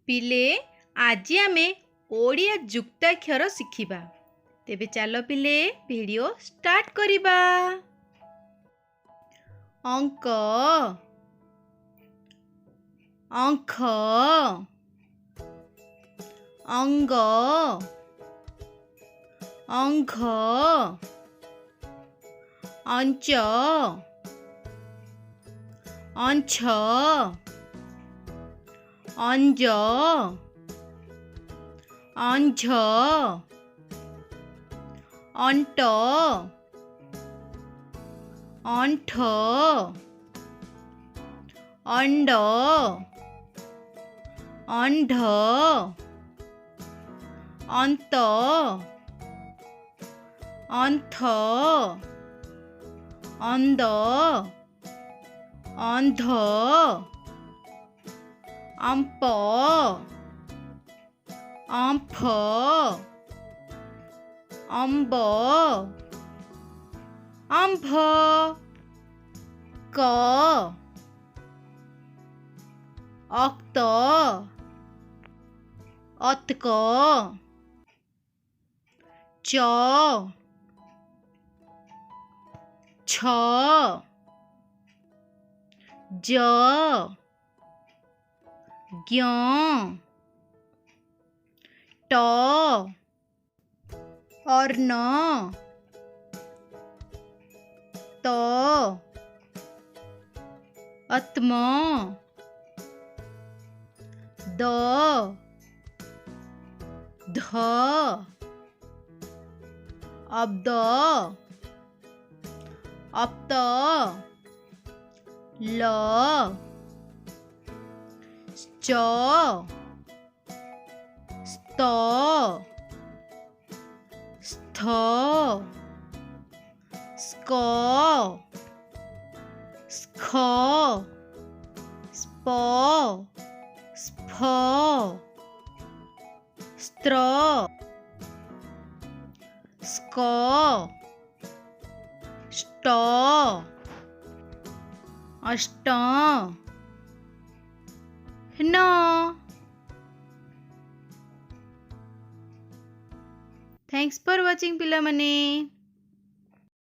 पिले आज आमे ओडिया जुक्ताक्षर शिखिबा। तेबे चलो पिले वीडियो स्टार्ट करिबा। अंक अंख अंग अंघ अंच अंछ अंज अंझ अंट अंठ अंड अंध अंत अंथ अंध अंध अंप अंफ अंब अंभ क अक्त अतक च छ ज ज्ञ ट अर्ण त अत्म द ध अब्द अप्त ल च स्त स्थ स्क स्ख स्प स्फ स्त्र स्क ष्ट अष्ट न। थैंक्स फॉर वाचिंग पिला मने।